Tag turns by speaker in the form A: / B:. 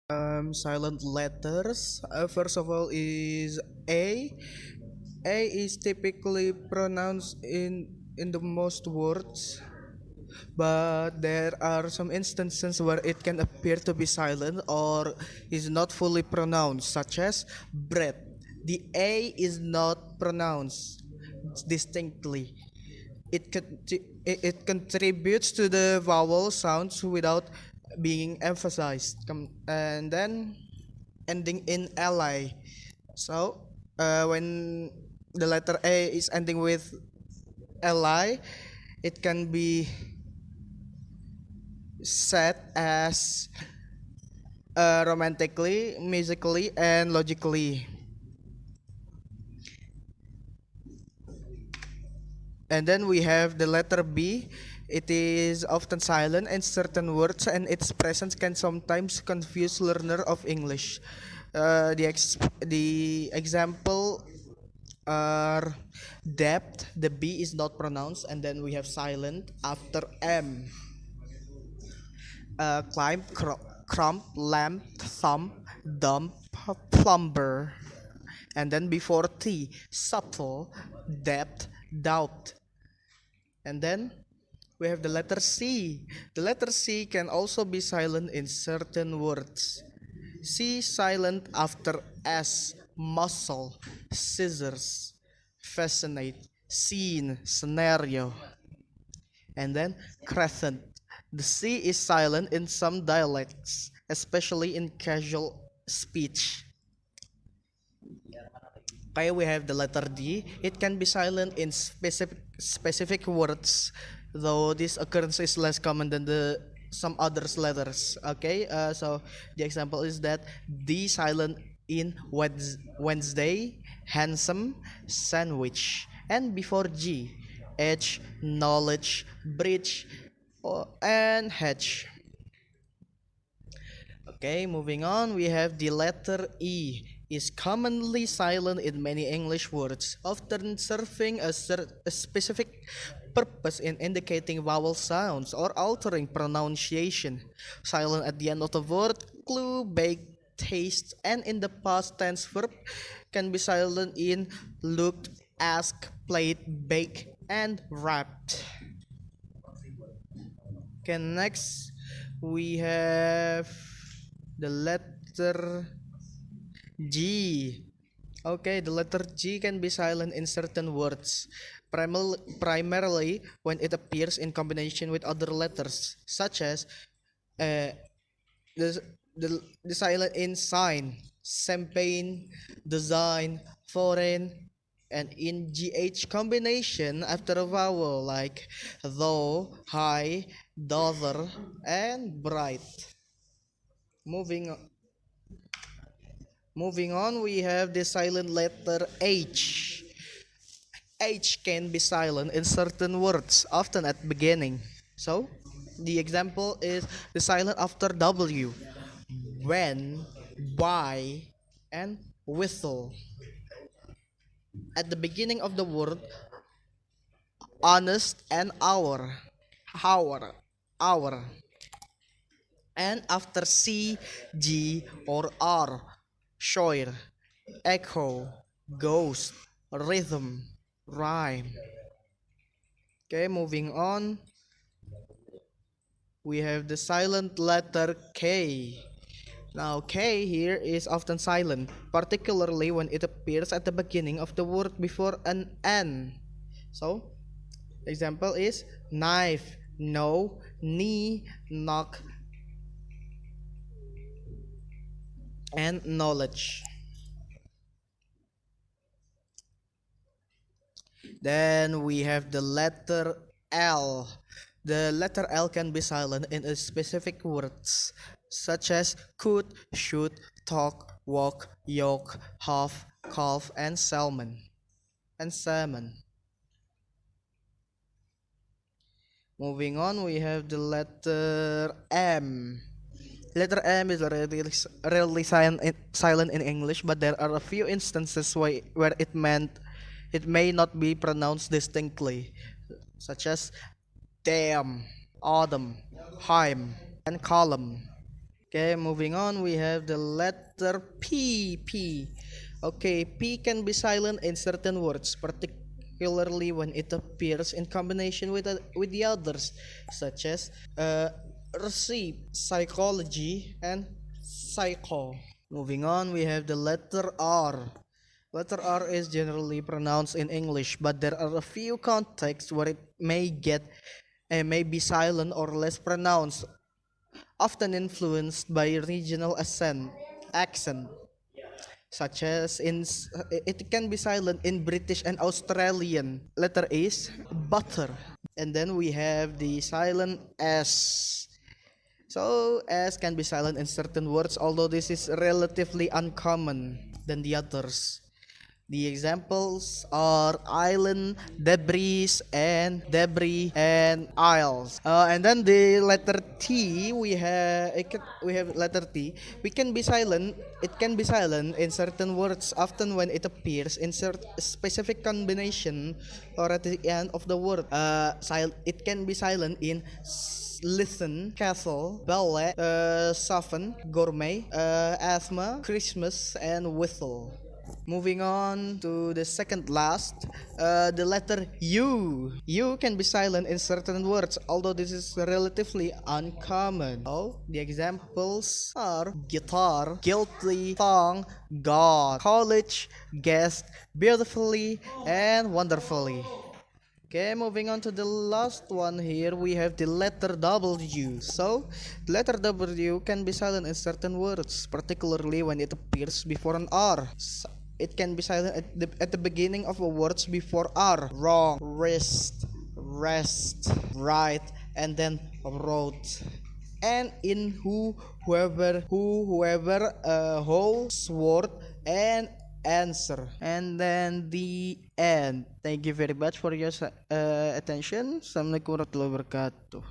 A: Silent letters. First of all, is A. A is typically pronounced in the most words, but there are some instances where it can appear to be silent or is not fully pronounced, such as bread. The A is not pronounced distinctly. It contributes to the vowel sounds without being emphasized. And then ending in li. So when the letter A is ending with li, it can be set as romantically, musically, and logically. And then we have the letter B. It is often silent in certain words, and its presence can sometimes confuse learner of English. The example are depth. The B is not pronounced, and then we have silent after M. Climb, crump, lamp, thumb, dump, plumber. And then before T, subtle, depth, doubt. And then we have the letter C. The letter C can also be silent in certain words. C silent after S, muscle, scissors, fascinate, scene, scenario. And then crescent. The C is silent in some dialects, especially in casual speech. Okay, we have the letter D. It can be silent in specific words, though this occurrence is less common than the some others letters. Okay, so the example is that D silent in Wednesday, handsome, sandwich, and before G, H, knowledge, bridge, and hedge. Okay, moving on, we have the letter E is commonly silent in many English words, often serving a specific purpose in indicating vowel sounds or altering pronunciation. Silent at the end of the word, clue, bake, taste, and in the past tense verb can be silent in looked, asked, played, baked, and wrapped. Okay, next we have the letter G. Okay, the letter G can be silent in certain words, primarily when it appears in combination with other letters, such as uh, the, the silent in sign, champagne, design, foreign, and in GH combination after a vowel like though, high, daughter, and bright. Moving Moving on, we have the silent letter H. H can be silent in certain words, often at beginning. So, the example is the silent after W, when, why, and whistle. At the beginning of the word, honest and hour. And after C, G, or R, sure, echo, ghost, rhythm, rhyme. Okay, moving on. We have the silent letter K. Now, K here is often silent, particularly when it appears at the beginning of the word before an N. So, example is knife, no, knee, knock, and knowledge. Then we have the letter L. The letter L can be silent in a specific words such as could, should, talk, walk, yoke, half, calf, and salmon. Moving on, we have the letter M. Letter M is rarely silent in English, but there are a few instances where it may not be pronounced distinctly, such as dam, autumn, hymn, and column. Okay, moving on, we have the letter P. P. Okay, P can be silent in certain words, particularly when it appears in combination with the others, such as receive, psychology, and psycho. Moving on, we have the letter R. Letter R is generally pronounced in English, but there are a few contexts where it may be silent or less pronounced, often influenced by regional accent, such as it can be silent in British and Australian. Letter is butter, and then we have the silent S. So S can be silent in certain words, although this is relatively uncommon than the others. The examples are island, debris and isles. And then the letter T, we have letter T. We can be silent. It can be silent in certain words, often when it appears in specific combination or at the end of the word. It can be silent in listen, castle, ballet, soften, gourmet, asthma, Christmas, and whistle. Moving on to the second last, the letter U. U can be silent in certain words, although this is relatively uncommon. Oh, the examples are guitar, guilty, song, God, college, guest, beautifully, and wonderfully. Okay, moving on to the last one here, we have the letter W. So, the letter W can be silent in certain words, particularly when it appears before an R. It can be silent at the beginning of a words before R. Wrong, wrist, rest, right, and then wrote. And in whoever, whole, sword, and answer, and then the end. Thank you very much for your attention. Assalamualaikum warahmatullahi wabarakatuh.